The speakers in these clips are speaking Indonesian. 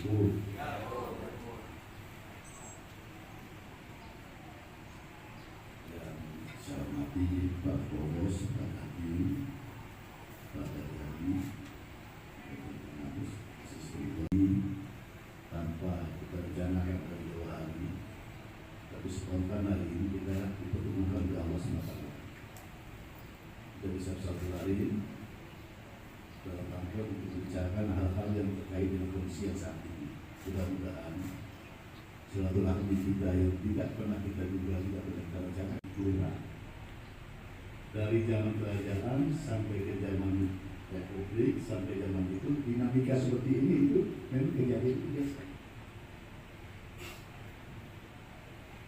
Ibu. Dan saya hormati Pak Polres, Pak Hakim, Pak Dari, tanpa kita rencanakan dari jauh hari, tapi spontan hari ini kita dipertemukan di Allah SWT. Kita bisa satu hari dalam rangka untuk membicarakan hal-hal yang terkait dengan kondisi yang saat ini. Mudah-mudahan silaturahmi kita yang tidak pernah kita duga, tidak pernah kita rencanakan berubah. Dari zaman kerajaan sampai ke zaman Republik sampai zaman itu, dinamika seperti ini itu memang kejadian biasa.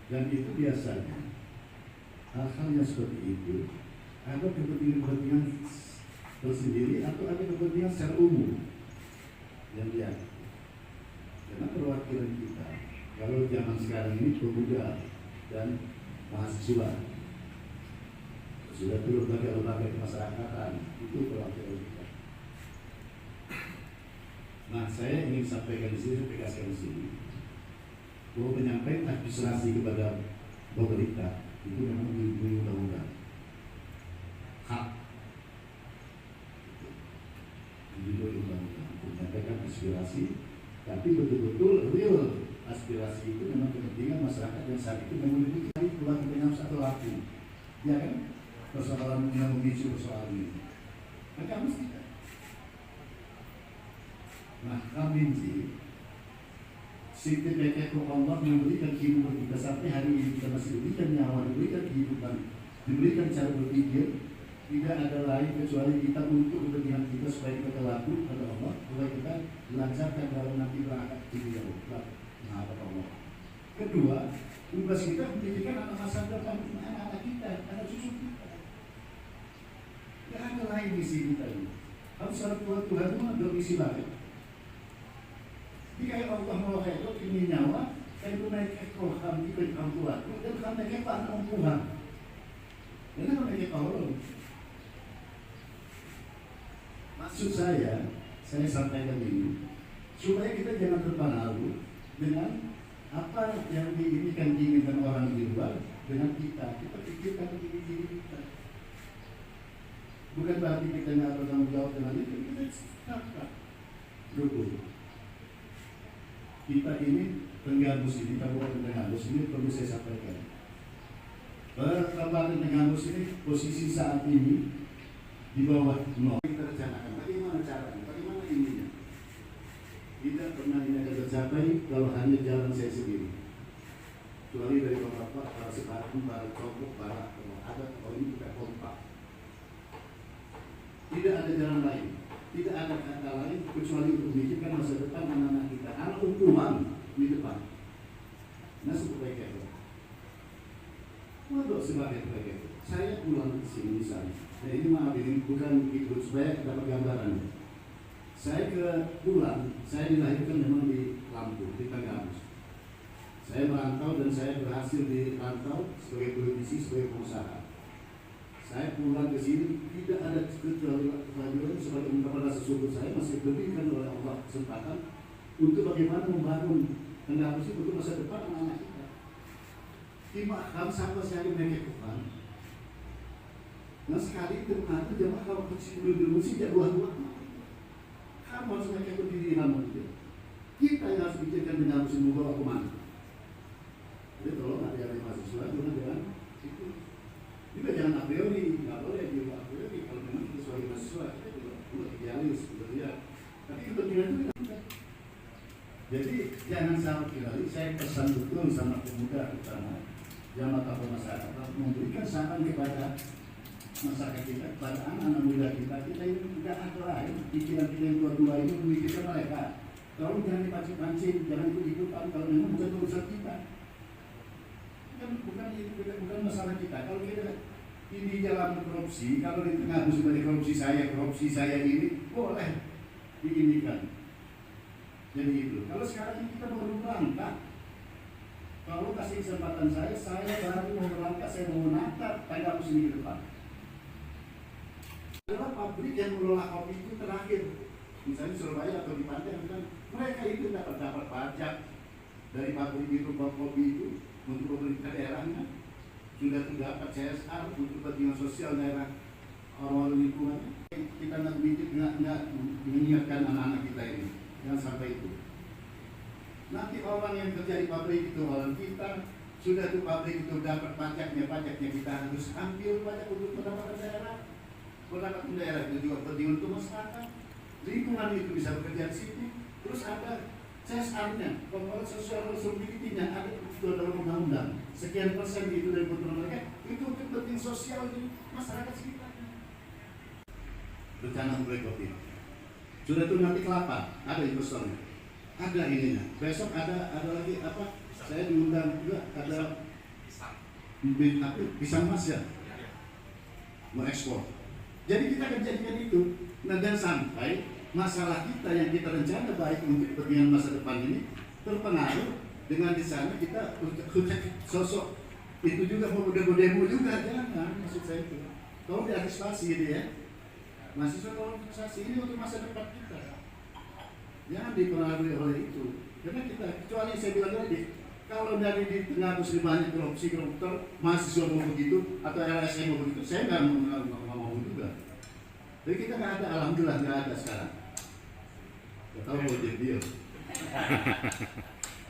Dan itu biasanya hal-hal yang seperti itu ada kepentingan tersendiri atau ada kepentingan secara umum yang dia. Karena perwakilan kita kalau zaman sekarang ini pemuda dan mahasiswa sudah turun lembaga kemasyarakatan, itu perwakilan kita. Nah, saya ingin sampaikan di sini, tegaskan di sini, bahwa menyampaikan administrasi kepada pemerintah itu memang dilindungi undang-undang. Hak dilindungi undang-undang untuk menyampaikan aspirasi, tapi betul-betul real aspirasi itu memang kepentingan masyarakat yang saat itu memang dibutuhkan pulang dengan satu laku, ya kan? Persoalan yang memicu persoalan ini, maka mesti. Nah, kami Siti Beketu Allah memberikan kehidupan kita sampai hari ini, kita masih diberikan nyawa, diberikan kehidupan, diberikan cara berpikir. Tidak ada lain kecuali kita untuk kepentingan kita supaya kita laku pada Allah, supaya kita dilancarkan dalam nanti berangkat di menghadap Allah. Kedua, tugas kita mendidikan anak masa depan, anak-anak kita, anak cucu kita. Tidak ada lain misi kita ini. Harus ada Tuhan itu bermisi lain. Jika Allah mau hidup ini nyawa, saya itu naik ekoham di orang tua, dan kami naik anak Tuhan. Dan kami naik Allah. Maksud saya sampaikan ini supaya kita jangan terpengaruh dengan apa yang diinginkan orang di luar dengan kita pikirkan diri kita. Bukan berarti kita nggak bertanggung jawab dengan itu, kita cakap dulu. Kita ini Tenggalus ini, Kabupaten Tenggalus ini perlu saya sampaikan. Kabupaten Tenggalus ini posisi saat ini di bawah nol. Kita rencanakan bagaimana caranya, bagaimana ininya. Tidak pernah ini akan tercapai kalau hanya jalan saya sendiri. Kecuali dari beberapa para sekarang, para kelompok, para adat, kalau ini kita kompak. Tidak ada jalan lain, tidak ada kata lain kecuali untuk memikirkan masa depan anak-anak kita, anak hukuman di depan. Nah, seperti itu. Waduh, sebagai itu. Saya pulang ke sini misalnya. Nah, ini maaf, ini bukan ikut supaya dapat gambaran. Saya pulang, saya dilahirkan memang di Lampung, di Tenggalus. Saya merantau dan saya berhasil di rantau sebagai politisi, sebagai pengusaha. Saya pulang ke sini tidak ada kecuali sebagai ungkapan rasa syukur saya masih diberikan oleh Allah kesempatan untuk bagaimana membangun Tenggalus itu untuk masa depan anak-anak kita. Dimakan sama sekali mereka Tuhan. Nah, sekali ternyata jemaah kalau kecil dulu sih tidak dua-dua. Kamu harus mereka berdiri namun itu. Kita yang harus pikirkan Tenggalus ini membawa kemana. Jadi tolong ada mahasiswa jangan itu. Juga jangan a priori, nggak boleh juga a priori. Kalau memang kita sebagai mahasiswa kita juga idealis, ya. Tapi kepentingan itu tidak. Jadi jangan salah kira. Saya pesan betul sama pemuda utama yang mata masyarakat memberikan saran kepada masyarakat kita, kepada anak-anak muda kita ini tidak ada lain. Pikiran kita yang dua-dua ini memikirkan mereka. Kalau jangan dipancing-pancing, jangan ikut-ikutan. Kalau memang bukan urusan kita. Bukan masalah kita. Kalau kita ini jalan korupsi, kalau di tengah sebagai korupsi saya ini boleh diinikan. Jadi itu. Kalau sekarang kita baru berangkat, kalau kasih kesempatan saya baru mau berangkat, saya mau menatap Tenggalus ini ke depan. Adalah pabrik yang mengelola kopi itu terakhir misalnya Surabaya atau di Pantai, kan mereka itu dapat pajak dari pabrik itu, kopi itu untuk pemerintah daerahnya, sudah terdapat CSR untuk kepentingan sosial daerah orang-orang lingkungan. Kita nggak mengingatkan anak-anak kita ini, jangan sampai itu. Nanti orang yang kerja di pabrik itu orang kita, sudah tuh pabrik itu dapat pajaknya kita harus ambil pajak untuk pendapatan daerah. Pendapatan daerah itu juga penting untuk masyarakat. Lingkungan itu bisa bekerja di sini. Terus ada CSR-nya, corporate social responsibility-nya ada itu dalam undang-undang. Sekian persen itu dari keuntungan mereka itu untuk penting sosial di masyarakat sekitarnya. Rencana mulai kopi. Sudah tuh nanti kelapa, ada investornya, ada ininya. Besok ada lagi apa? Saya diundang juga ada pisang mas ya, mau ekspor. Jadi kita kerjakan itu, nah dan sampai masalah kita yang kita rencana baik untuk kepentingan masa depan ini terpengaruh dengan di sana kita sosok itu juga mau demo juga, jangan, maksud saya itu. Tolong diantisipasi gitu ya. Mahasiswa tolong antisipasi ini untuk masa depan kita. Jangan dipengaruhi oleh itu. Karena kita, kecuali saya bilang tadi, kalau dari di tengah terus banyak korupsi koruptor, mahasiswa mau begitu atau LSM mau begitu, saya nggak mau juga. Jadi kita nggak ada, alhamdulillah nggak ada sekarang. Nggak tahu mau jadi dia.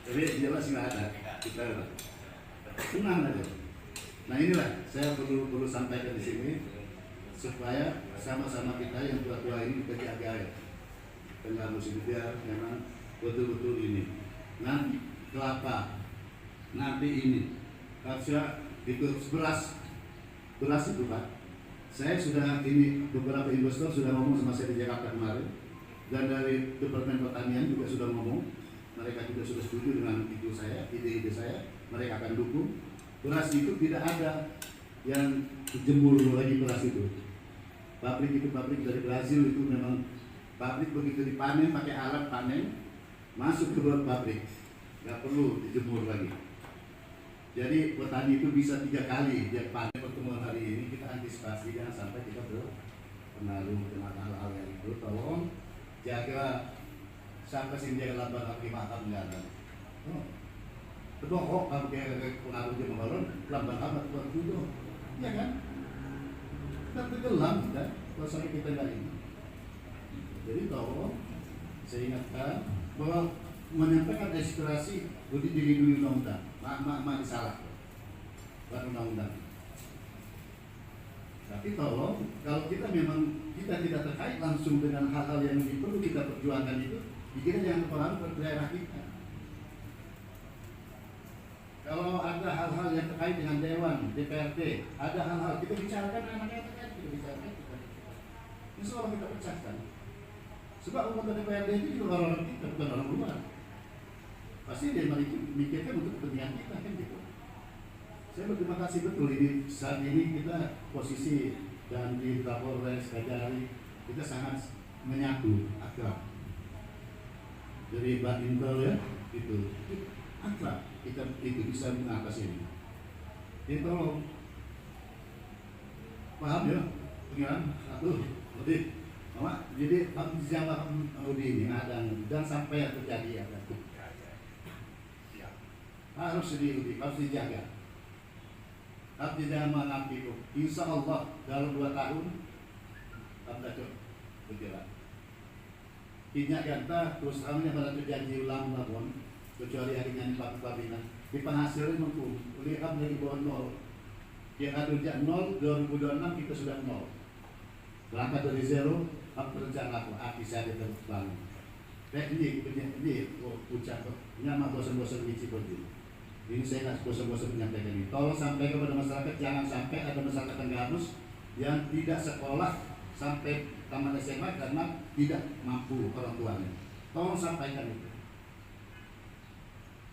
Jadi jelas nggak ada. Kita senang aja. Nah inilah saya perlu sampaikan di sini supaya sama-sama kita yang tua-tua ini kita jaga ya. Tengah musim biar memang betul-betul ini. Nanti kelapa, nanti ini, harusnya itu beras itu Pak. Saya sudah ini beberapa investor sudah ngomong sama saya di Jakarta kemarin, dan dari Departemen Pertanian juga sudah ngomong, mereka juga sudah setuju dengan ide saya, mereka akan dukung. Beras itu tidak ada yang jemur lagi beras itu. Pabrik dari Brazil itu memang pabrik begitu dipanen pakai alat panen masuk ke pabrik, nggak perlu dijemur lagi. Jadi petani itu bisa 3 kali dia panen. Pertemuan hari ini kita antisipasi jangan sampai kita berpengaruh dengan hal-hal yang itu. Tolong jaga sampai sini jaga lambat lagi makan nggak ada. Betul kok kalau kayak pengaruh dia membangun lambat amat buat dulu, ya kan? Kita tenggelam kita kalau sampai kita nggak ini. Jadi tolong saya ingatkan bahwa menyampaikan aspirasi udah dilindungi undang-undang. Mak salah bukan undang-undang. Tapi tolong kalau kita memang kita tidak terkait langsung dengan hal-hal yang perlu kita perjuangkan itu, kita jangan terpengaruh ke daerah kita. Kalau ada hal-hal yang terkait dengan Dewan, DPRD, ada hal-hal kita bicarakan dengan yang terkait, kita bicarakan. Ini soal kita pecahkan. Sebab anggota DPRD itu juga orang kita, bukan orang luar. Pasti dia memikirkan untuk kepentingan kita kan gitu. Saya berterima kasih betul ini saat ini kita posisi dan di Kapolres Kajari kita sangat menyatu akrab. Dari badminton ya itu akrab kita itu bisa mengatasi ini. Jadi tolong paham ya pengiran satu lebih. Mama, jadi jangan ini ada dan sampai yang terjadi ya. Harus harus dijaga. Harus dijaga malam itu. Insya Allah dalam 2 tahun kita berjalan. Tidak kata terus terangnya pada terjadi ulang tahun kecuali harinya di pabrikan di penghasilan mampu lihat dari bawah 0. Yang ada 0 2026 kita sudah 0. Berangkat dari 0 apa rencana apa bisa diterbang. Teknik ucap nyama bosan-bosan di Cikoneng. Ini saya nggak bosan-bosan menyampaikan ini. Tolong sampaikan kepada masyarakat jangan sampai ada masyarakat Tenggarus yang tidak sekolah sampai taman SMA karena tidak mampu orang tuanya. Tolong sampaikan itu.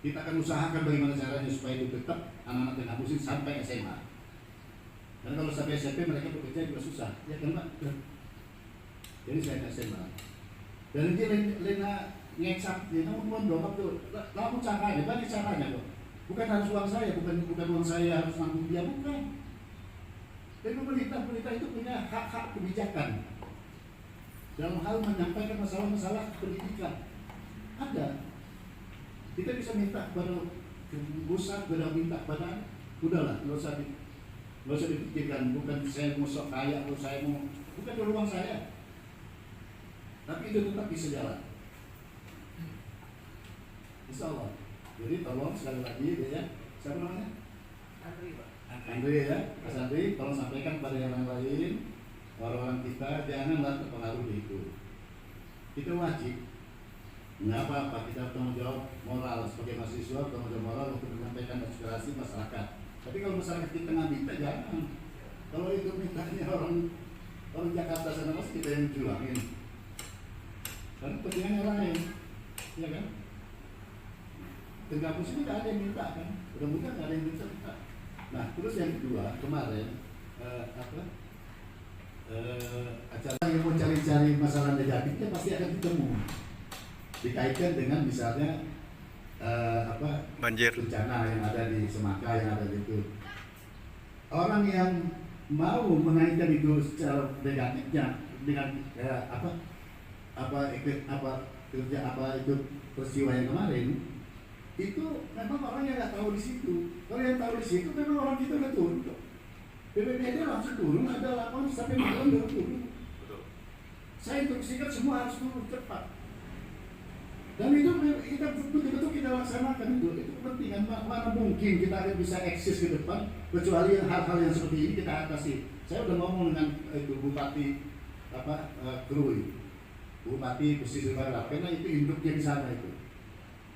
Kita akan usahakan bagaimana caranya supaya itu tetap anak-anak Tenggarus ini sampai SMA. Dan kalau sampai SMP mereka bekerja juga susah, ya kan Pak? Jadi saya SMA. Dan dia lena ngecap, dia ngomong dong, lalu caranya, bagi caranya kok. Bukan harus uang saya, bukan uang saya harus nanggung dia, bukan. Dan pemerintah itu punya hak-hak kebijakan. dalam hal menyampaikan masalah-masalah pendidikan. Ada. Kita bisa minta kepada pusat, minta kepada, udahlah, nggak usah dipikirkan. Bukan saya mau sok kaya atau saya mau, bukan di ruang saya. Tapi itu tetap bisa jalan. Insya Allah. Jadi tolong sekali lagi ya, siapa namanya? Andri, Pak. Andri ya, Mas Andri, tolong sampaikan kepada yang lain, orang-orang kita janganlah terpengaruh itu. Kita wajib, nggak apa-apa, kita bertanggung jawab moral sebagai mahasiswa, bertanggung jawab moral untuk menyampaikan aspirasi masyarakat. Tapi kalau masyarakat kita nggak minta, jangan. Kalau itu mintanya orang Jakarta sana, mas kita yang julangin. Karena kepentingannya lain, ya kan? Tegapus ini nggak ada yang minta kan? Mudah-mudahan nggak ada yang minta. Nah, terus yang kedua kemarin acara yang mau cari-cari masalah negatifnya pasti akan ketemu. Dikaitkan dengan misalnya banjir, bencana yang ada di Semaka, yang ada di itu. Orang yang mau mengaitkan itu secara negatifnya dengan itu peristiwa yang kemarin, itu memang orang yang nggak tahu di situ. Kalau yang tahu di situ memang orang kita udah turun. BPBD langsung turun, ada laporan sampai malam udah turun. Saya instruksikan semua harus turun cepat. Dan itu kita betul-betul kita laksanakan itu kepentingan. Mana mungkin kita akan bisa eksis ke depan kecuali hal-hal yang seperti ini kita atasi. Saya udah ngomong dengan itu Bupati Krui, Bupati Pesisir Barat, karena itu induknya di sana itu.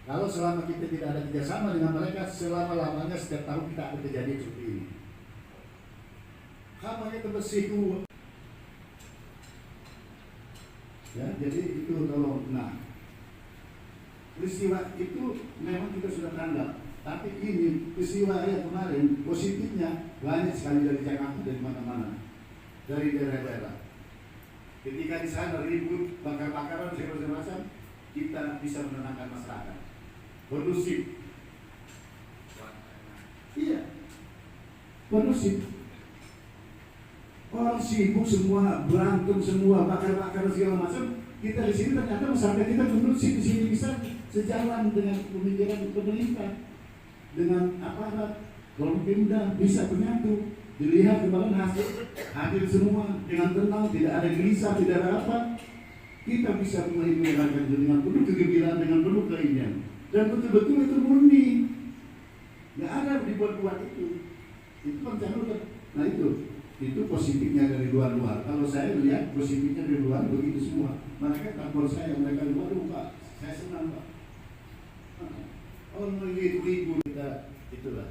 Kalau selama kita tidak ada kerjasama dengan mereka, selama-lamanya setiap tahun kita akan kejadian seperti ini. Kamanya terbesiku. Ya, jadi itu tolong. Nah, peristiwa itu memang kita sudah tanggap. Tapi ini peristiwa yang kemarin positifnya banyak sekali dari Jakarta, dari mana-mana, dari daerah-daerah. Ketika di sana ribut, bakar-bakaran, segala macam, kita bisa menenangkan masyarakat. Kondusif. Iya. Kondusif. Orang sibuk semua, berantem semua, bakar-bakaran segala macam. Kita di sini ternyata masyarakat kita kondusif di sini bisa sejalan dengan pemikiran pemerintah, dengan aparat, kalau Pemda bisa menyatu. Dilihat kemarin hadir semua dengan tenang, tidak ada gelisah, tidak ada apa. Kita bisa mulai merayakan dengan penuh kegembiraan, dengan penuh keinginan. Dan betul-betul itu murni, nggak ada dibuat-buat itu. Itu kan jangan. Nah itu positifnya dari luar-luar. Kalau saya lihat positifnya dari luar begitu semua. Mereka takut saya, mereka luar, Pak, saya senang Pak. Oh ribu kita itulah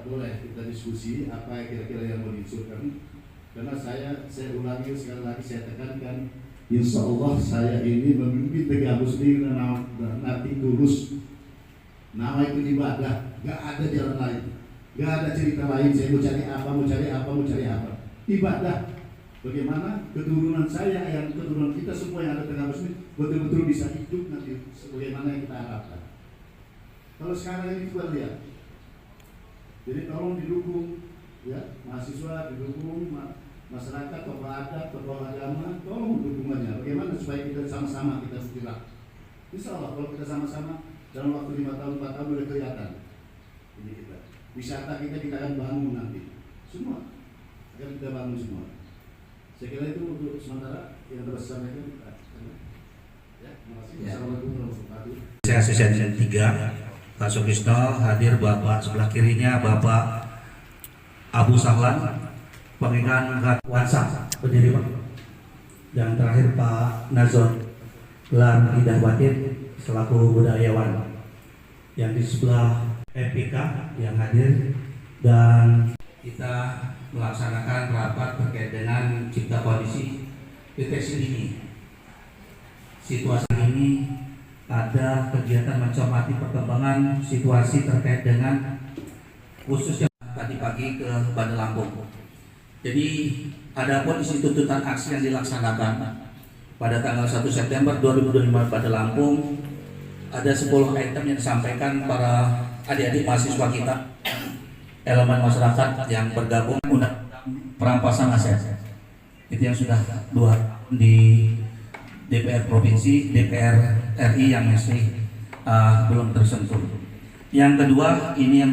boleh kita diskusi apa kira-kira yang mau diusulkan. Karena saya ulangi sekali lagi, saya tekankan, insya Allah saya ini memimpin Tegabus ini nanti tulus. Nama itu ibadah, gak ada jalan lain, gak ada cerita lain. Saya mau cari apa. Ibadah. Bagaimana keturunan saya, yang keturunan kita semua yang ada Tegabus ini betul-betul bisa hidup nanti sebagaimana yang kita harapkan. Kalau sekarang ini kita lihat, jadi tolong didukung, ya mahasiswa didukung, masyarakat, tokoh adat, tokoh agama, tolong dukungannya. Bagaimana supaya kita sama-sama kita bergerak. Insya Allah kalau kita sama-sama dalam waktu 5 tahun, 4 tahun udah kelihatan. Ini kita wisata kita akan bangun nanti, semua akan kita bangun semua. Saya kira itu untuk sementara yang harus disampaikan. Ya, terima kasih. Assalamualaikum warahmatullahi wabarakatuh. Saya asisten 3, Pak Sukrisno, hadir Bapak sebelah kirinya Bapak Abu Sahlan, Pengingan Wansa, pendiri Pak. Dan terakhir Pak Nazon Lan Indah Batin selaku budayawan. Yang di sebelah MPK yang hadir, dan kita melaksanakan rapat terkait dengan cipta kondisi deteksi dini. Situasi ini ada kegiatan mencermati perkembangan situasi terkait dengan khususnya tadi pagi ke Bandar Lampung. Jadi ada kondisi tuntutan aksi yang dilaksanakan pada tanggal 1 September 2025 Bandar Lampung. Ada 10 item yang disampaikan para adik-adik mahasiswa kita, elemen masyarakat yang bergabung undang perampasan aset. itu yang sudah 2 di DPR provinsi, DPR RI yang masih belum tersentuh. Yang kedua, ini yang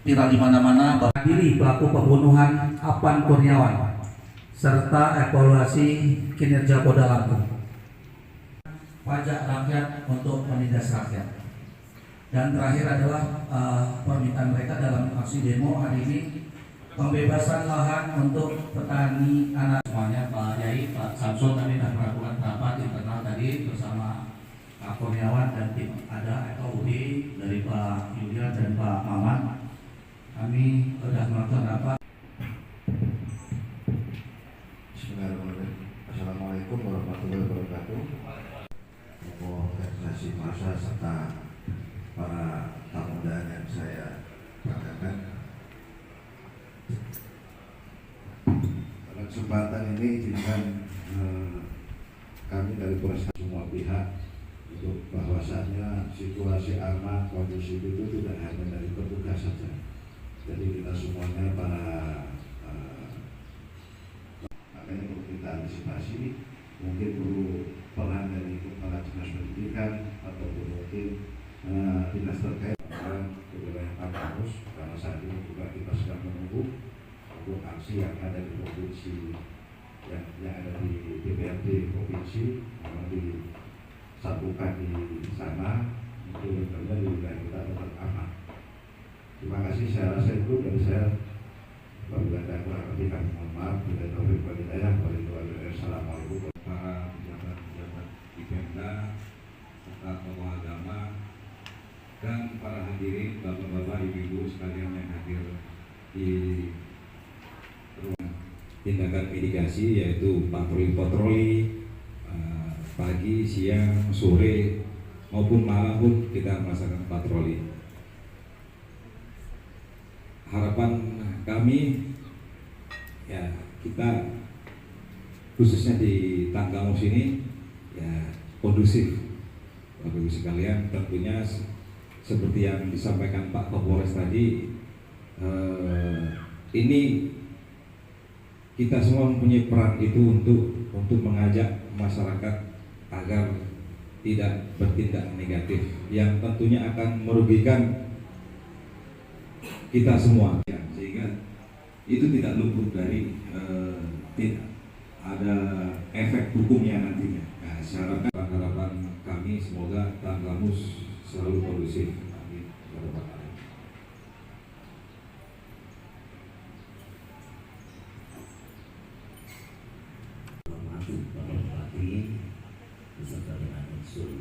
viral di mana-mana, diri pelaku pembunuhan Apan Kurniawan serta evaluasi kinerja Polda Lampung. Pajak rakyat untuk menindas rakyat. Dan terakhir adalah permintaan mereka dalam aksi demo hari ini, pembebasan lahan untuk petani anak. Semuanya Pak Yai, Pak Samsul tadi sudah melakukan rapat internal tadi bersama Pak Kurniawan dan tim, ada FOD dari Pak Yulia dan Pak Maman. Kami sudah melakukan rapat. Bismillahirrahmanirrahim. Assalamualaikum warahmatullahi wabarakatuh. Organisasi massa serta para tamu undangan yang saya banggakan. Pada kesempatan ini izinkan kami dari Polres semua pihak untuk bahwasannya situasi aman kondusif itu tidak hanya dari petugas saja. Jadi kita semuanya para makanya perlu kita antisipasi, mungkin perlu peran dari kepala dinas pendidikan ataupun mungkin dinas terkait ke wilayah kampus, karena saat ini juga kita sedang menunggu untuk aksi yang ada di provinsi yang ada di DPRD provinsi, memang disatukan di sana untuk bekerja di wilayah kita tetap aman. Terima kasih, saya rasa itu dari saya. Apabila ada kurang lebih kami mohon maaf. Assalamualaikum. Para pejabat-pejabat di Pemda serta tokoh agama dan para hadirin, bapak-bapak, ibu-ibu sekalian yang hadir di ruang tindakan mitigasi, yaitu patroli pagi, siang, sore maupun malam pun kita melaksanakan patroli. Harapan kami ya, kita khususnya di Tanggamus ini ya kondusif. Bapak Ibu sekalian, tentunya seperti yang disampaikan Pak Kapolres tadi, ini kita semua mempunyai peran itu untuk mengajak masyarakat agar tidak bertindak negatif yang tentunya akan merugikan kita semua, sehingga itu tidak luput dari tidak ada efek hukumnya nantinya. Nah, harapan kami semoga Tanggamus selalu kondusif. Amin. Bapak Bupati beserta dengan unsur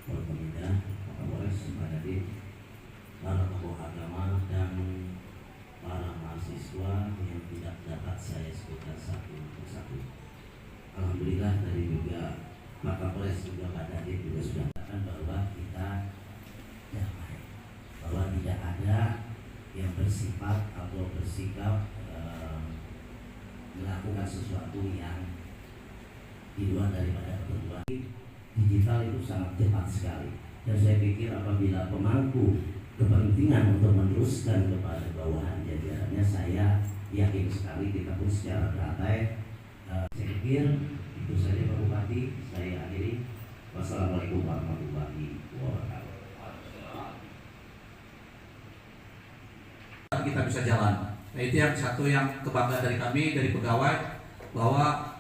Polda, Kapolres, Pak Kadin, para tokoh agama dan para mahasiswa yang tidak dapat saya sebutkan satu persatu. Alhamdulillah dari juga Pak Kapolres juga Pak Kadin juga sudah katakan bahwa kita damai, bahwa tidak ada yang bersifat atau bersikap melakukan sesuatu yang di luar daripada ketentuan. Digital itu sangat cepat sekali, dan saya pikir apabila pemangku kepentingan untuk meneruskan kepada bawahan jajarannya, saya yakin sekali kita pun secara teratai. Saya pikir itu saja Pak Bupati, saya akhiri. Wassalamualaikum warahmatullahi wabarakatuh. Kita bisa jalan. Nah, itu yang satu yang kebanggaan dari kami, dari pegawai, bahwa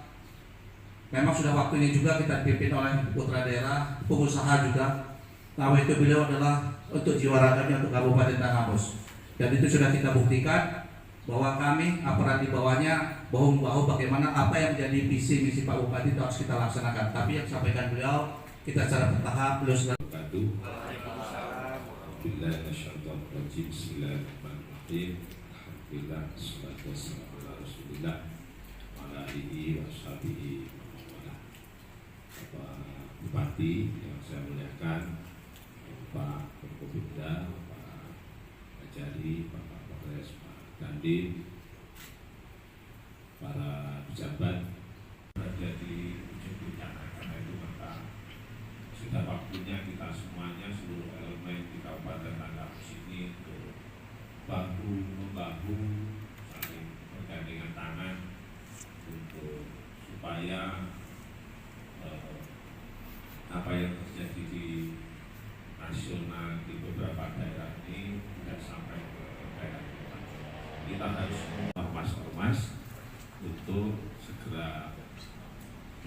memang sudah waktunya juga kita dipimpin oleh putra daerah, pengusaha juga. Nah, itu beliau adalah untuk jiwa raganya untuk Kabupaten Tanggamus, dan itu sudah kita buktikan bahwa kami aparat di bawahnya bahu-membahu bagaimana apa yang menjadi visi misi Pak Bupati itu harus kita laksanakan. Tapi yang disampaikan beliau kita secara bertahap, beliau sudah. Bismillahirrahmanirrahim. Alhamdulillah, salatu wassalamu ala Rasulillah wa ala alihi wa sahbihi wa ala. Bapak Bupati yang saya muliakan, Pak Forkopimda, Pak Kajari, Pak Kapolres, Pak Dandim, para pejabat berada di ujung dunia, karena itu maka sudah waktunya kita semuanya, seluruh elemen di Kabupaten Tanggamus ini untuk bahu membahu, saling bergandengan tangan supaya apa yang terjadi di nasional di beberapa daerah ini tidak sampai ke daerah kita. Kita harus ormas-ormas untuk segera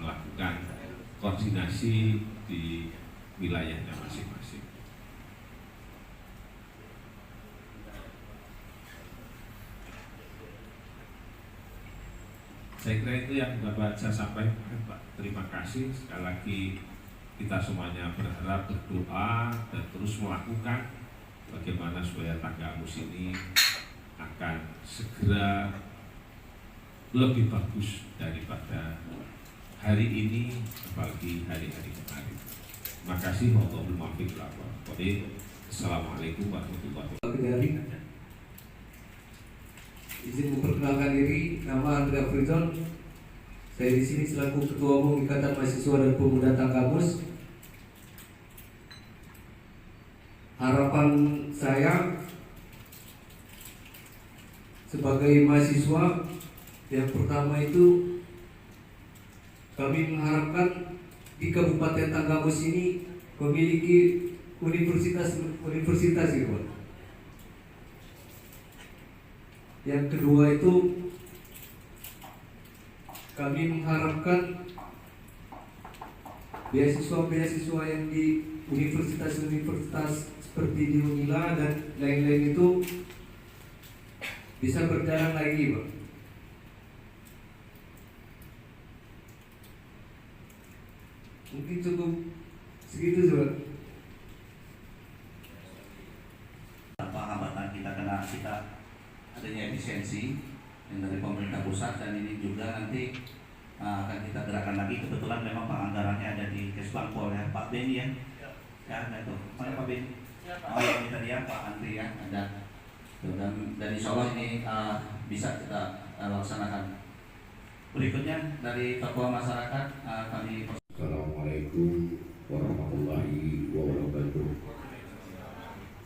melakukan koordinasi di wilayahnya masing-masing. Saya kira itu yang dapat saya sampaikan, Pak. Terima kasih sekali lagi. Kita semuanya berharap, berdoa, dan terus melakukan bagaimana supaya Tanggamus ini akan segera lebih bagus daripada hari ini, apalagi hari-hari kemarin. Terima kasih. Assalamualaikum warahmatullahi wabarakatuh. Izin memperkenalkan diri, nama Andrea Frizon. Saya di sini selaku Ketua Umum Ikatan Mahasiswa dan Pemuda Tanggamus. Harapan saya sebagai mahasiswa yang pertama itu, kami mengharapkan di Kabupaten Tanggamus ini memiliki universitas gitu, Pak. Yang kedua itu, kami mengharapkan beasiswa-beasiswa yang di universitas-universitas seperti di UNILA dan lain-lain itu bisa berjalan lagi, Pak. Mungkin cukup segitu, Pak. Tanpa hambatan kita karena kita adanya efisiensi yang dari pemerintah pusat, dan ini juga nanti akan kita gerakan lagi. Kebetulan memang anggarannya ada di Kesbangpol ya, Pak Beni ya. Ya, ada tuh. Mana Pak Beni? Oh ya, ini tadi ya Pak Andri ya, ada. Dan insya Allah ini bisa kita laksanakan. Berikutnya dari tokoh masyarakat kami. Assalamualaikum warahmatullahi wabarakatuh.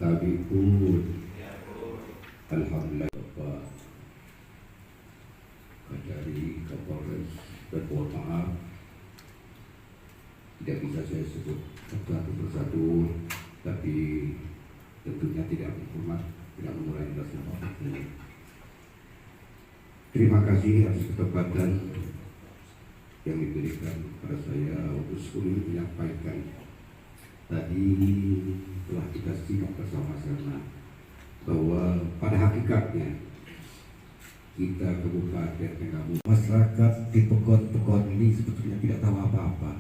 Kami pun alhamdulillah Bapak Kajari Kapolres, dan mohon maaf tidak bisa saya sebut satu persatu, tapi tentunya tidak mengurangi rasa hormat. Terima kasih atas kesempatan yang diberikan kepada saya untuk sekali menyampaikan. Tadi telah kita simak bersama-sama bahwa pada hakikatnya kita Kabupaten Tanggamus, masyarakat di Pekon ini sebetulnya tidak tahu apa-apa,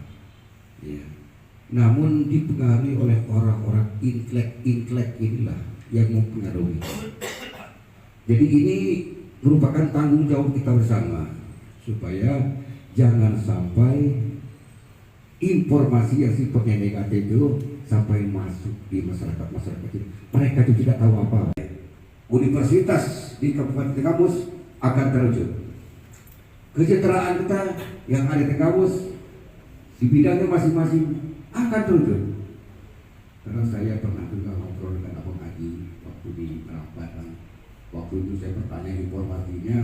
ya. Namun dipengaruhi oleh orang-orang intelek inilah yang mempengaruhi. Jadi ini merupakan tanggung jawab kita bersama supaya jangan sampai informasi yang sifatnya negatif itu sampai masuk di masyarakat ini. Mereka itu tidak tahu apa-apa. Universitas di Kabupaten Tanggamus akan terwujud. Kesejahteraan kita yang ada di Tanggamus di bidangnya masing-masing akan terwujud. Karena saya pernah juga ngobrol dengan Abang Haji waktu di Merambat. Waktu itu saya bertanya informasinya,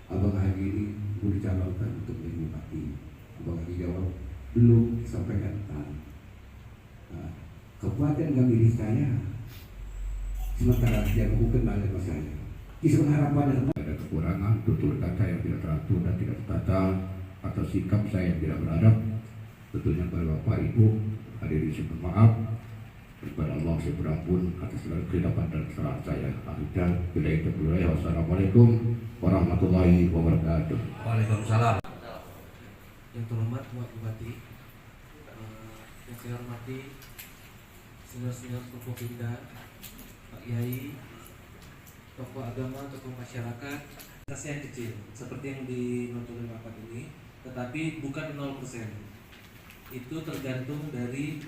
Abang Haji ini mau dicalonkan untuk menjadi bupati. Abang Haji jawab, belum sampai datang. Nah, kabupaten nggak milih saya, sementara dia bukan balik sama saya. Kisah harapan dan ada kekurangan, tutur kata yang tidak teratur dan tidak tertata, atau sikap saya yang tidak beradab. Tentunya kepada Bapak Ibu hadirin saya bermaaf. Kepada Allah saya berampun atas segala kehilafan dan kesalahan saya. Akhirnya bila itu berdoa. Wassalamualaikum warahmatullahi wabarakatuh. Waalaikumsalam. Yang terhormat Pak Bupati, yang saya hormati senior-senior Forkopimda, Pak Yai, tokoh agama, tokoh masyarakat. Yang kecil seperti yang dinotori rapat ini, tetapi bukan 0%. Itu tergantung dari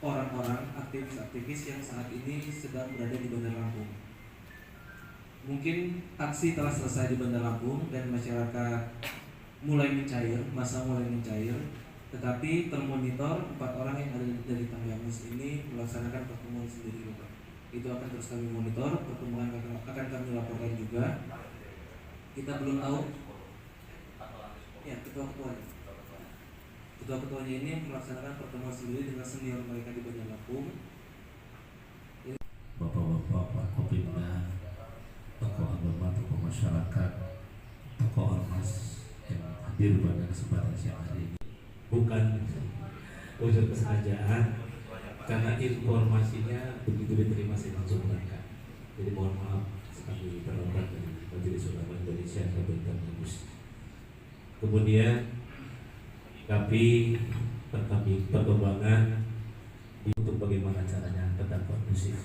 orang-orang aktivis-aktivis yang saat ini sedang berada di Bandar Lampung. Mungkin aksi telah selesai di Bandar Lampung dan masyarakat mulai mencair, masa mulai mencair, tetapi termonitor 4 orang yang ada dari Tanggamus ini melaksanakan pertemuan sendiri, Bapak. Itu akan terus kami monitor, pertemuan akan kami laporkan juga. Kita belum tahu. Ya, ketua-ketuanya. Ketua-ketuanya ini melaksanakan pertemuan sendiri dengan senior mereka di Banjarmasin. Bapak-bapak, Pak Kopimda, tokoh agama, tokoh masyarakat, tokoh ormas yang hadir pada kesempatan siang hari ini. Bukan unsur kesengajaan, karena informasinya begitu diterima saya langsung berangkat. Jadi mohon maaf sekali terlambat dari Majelis Ulama Indonesia Kabupaten Brebes. Kemudian tapi perkembangan untuk bagaimana caranya tetap kondusif.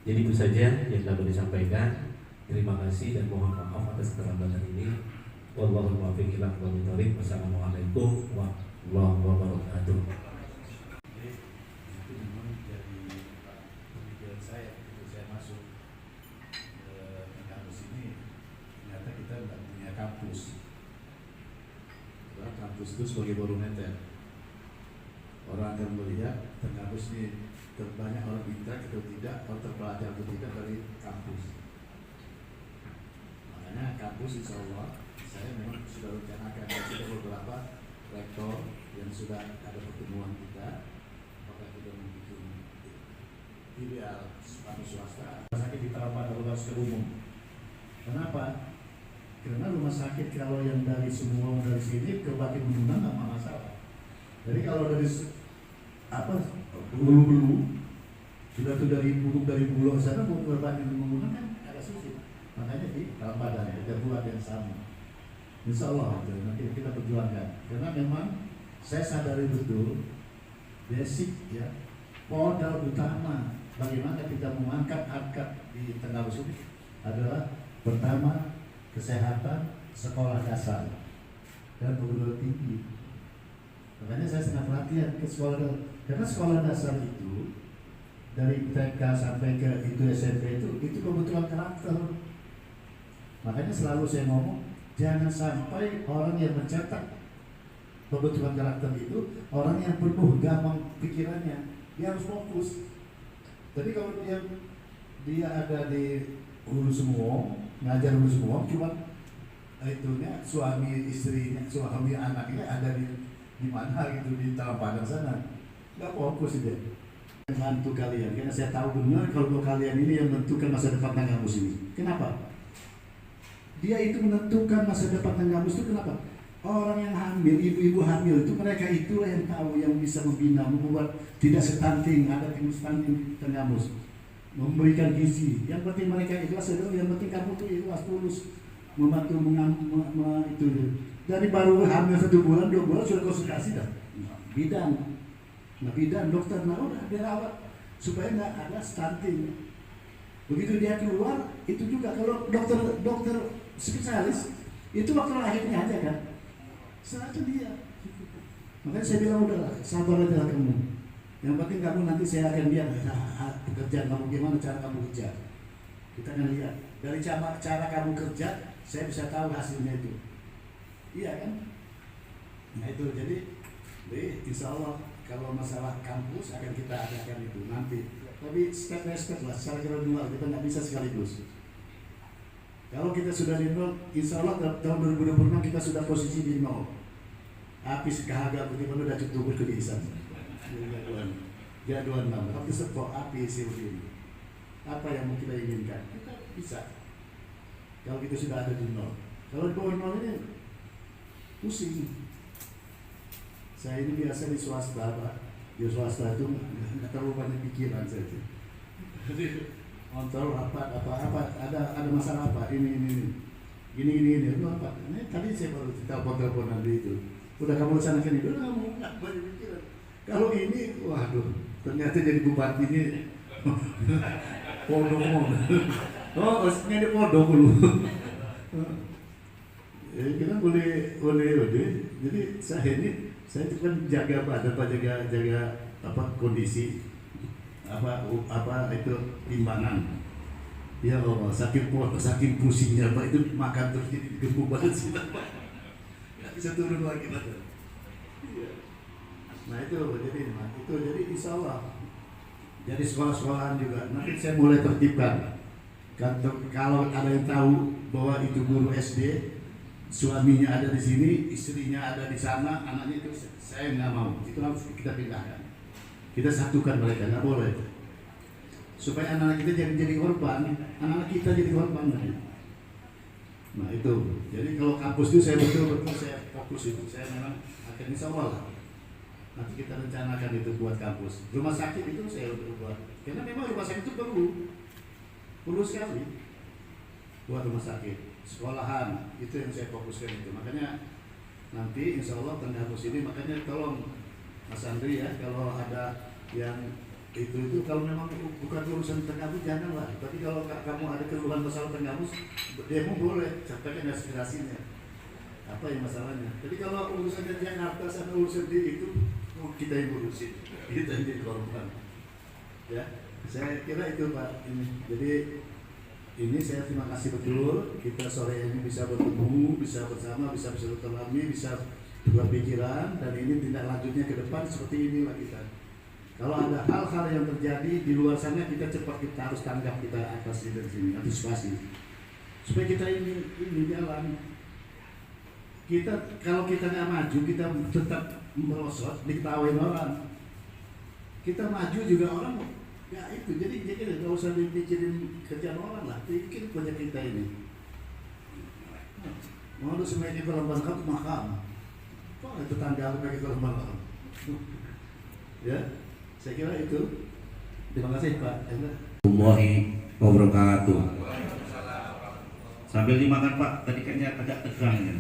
Jadi itu saja yang dapat disampaikan. Terima kasih dan mohon maaf atas keterlambatan ini. Wallahul muwaffiq ila aqwamit thoriq. Wassalamualaikum warahmatullahi wabarakatuh. Itu memang jadi pemikiran saya ketika saya masuk ke kampus ini. Ternyata kita tidak punya kampus. Karena kampus itu sebagai barometer. Orang akan melihat kampus ini terbanyak orang pintar atau tidak, orang terpelajar atau tidak dari kampus. Makanya kampus insya Allah saya memang sudah rencanakan, dan sudah beberapa rektor yang sudah ada pertemuan kita, apakah kita membuat filial atau swasta rumah sakit diterapkan darurat umum. Kenapa? Karena rumah sakit kalau yang dari semua dari sini ke Bukit Bendungan nggak masalah. Jadi kalau dari hulu sudah tuh dari Bulog sana mau ke Bukit Bendungan kan agak sulit. Makanya di Tampadan kita buat yang sama. Insya Allah nanti kita perjuangkan. Karena memang saya sadari betul basic ya, modal utama bagaimana kita mengangkat harkat di Tengah Besuk adalah pertama kesehatan, sekolah dasar dan perguruan tinggi. Makanya saya sangat perhatian ke sekolah dasar, karena sekolah dasar itu dari TK sampai ke itu SMP itu kebutuhan karakter. Makanya selalu saya ngomong jangan sampai orang yang mencetak kebutuhan karakter itu orang yang penuh gampang pikirannya, dia harus fokus. Tapi kalau dia ada di hulu semua, ngajar hulu semua, cuma itunya suami istrinya, suami anaknya ada di mana gitu di Tampadan sana, nggak fokus dia. Bantu kalian, karena saya tahu benar kalau kalian ini yang menentukan masa depan kampus ini. Kenapa? Dia itu menentukan masa depan kampus itu kenapa? Orang yang hamil, ibu-ibu hamil itu mereka itulah yang tahu, yang bisa membina, membuat tidak stunting, ada tim stunting di kampus, memberikan gizi. Yang penting mereka ikhlas, yang penting kamu tuh ikhlas tulus membantu itu. Dari baru hamil 1 bulan, 2 bulan sudah konsultasi dah. Bidan, dokter, udah dirawat supaya nggak ada stunting. Begitu dia keluar, itu juga kalau dokter spesialis itu waktu lahirnya aja kan, setelah itu dia. Makanya saya bilang udahlah, sabar aja kamu. Yang penting kamu nanti saya akan lihat pekerjaan kamu gimana, cara kamu kerja. Kita akan lihat dari cara kamu kerja, saya bisa tahu hasilnya itu. Iya kan? Nah itu jadi insya Allah kalau masalah kampus akan kita adakan itu nanti. Tapi step by step lah, secara gradual, kita nggak bisa sekaligus. Kalau kita sudah di nol, insya Allah tahun 2026 kita sudah posisi di nol. Api sekehaga bagaimana udah cukup ke desa. Jaduan nama, tapi sepok api ini. Apa yang mau kita inginkan? Kita bisa. Kalau kita sudah ada di nol. Kalau di bawah nol ini pusing. Saya ini biasa di swasta, Pak. Di swasta itu nggak terlalu banyak pikiran saya itu. Jadi kontrol apa ada masalah apa ini gini itu apa? Ini tadi saya baru telepon nanti itu. Udah kamu laksanakan itu, udah kamu nggak banyak pikiran. Kalau ini, waduh, ternyata jadi bupati ini podong. Oh, maksudnya dia podong dulu. Kita boleh. Jadi saya itu kan jaga badan, jaga kondisi itu timbangan. Ya Allah, saking pusingnya Pak itu makan terus jadi gemuk banget sih Pak. Nggak bisa turun lagi badan. Iya. Nah itu jadi insya Allah. Jadi sekolah-sekolahan juga nanti saya mulai tertibkan. Kalau ada yang tahu bahwa itu guru SD suaminya ada di sini, istrinya ada di sana, anaknya itu saya nggak mau. Itu harus kita pindahkan. Kita satukan mereka, nggak boleh. Supaya anak-anak kita jadi korban, anak-anak kita jadi korban nanti. Nah itu, jadi kalau kampus itu saya betul-betul saya fokus itu, saya memang akan insya Allah lah. Nanti kita rencanakan itu buat kampus. Rumah sakit itu saya buat, karena memang rumah sakit itu perlu sekali buat rumah sakit, sekolahan itu yang saya fokuskan itu. Makanya nanti insya Allah kampus ini, makanya tolong Mas Andri ya, kalau ada yang itu kalau memang bukan urusan Tenggamus janganlah. Tapi kalau kamu ada keluhan masalah Tenggamus, demo boleh, sampaikan aspirasinya. Apa yang masalahnya? Jadi kalau urusan di Jakarta sama urusan di itu kita yang urusin, kita yang jadi korban. Ya, saya kira itu Pak. Jadi ini saya terima kasih betul. Kita sore ini bisa bertemu, bisa bersama, bisa bersilaturahmi, bisa tukar pikiran, dan ini tindak lanjutnya ke depan seperti inilah kita. Kalau ada hal-hal yang terjadi di luar sana, kita cepat kita harus tanggap, kita atasi dari sini, antisipasi. Supaya kita ini jalan. Kita kalau kita nggak maju, kita tetap merosot, diketawain orang. Kita maju juga orang, ya itu. Jadi nggak usah dipikirin kerjaan orang lah, pikir kerja kita ini. Mau ada semuanya kita lembaga itu makam. Kok tetangga aku pakai kalau malam? Ya. Saya kira itu. Terima kasih Pak. Warahmatullahi wabarakatuh. Sambil dimakan Pak, tadi kayaknya agak tegang ya.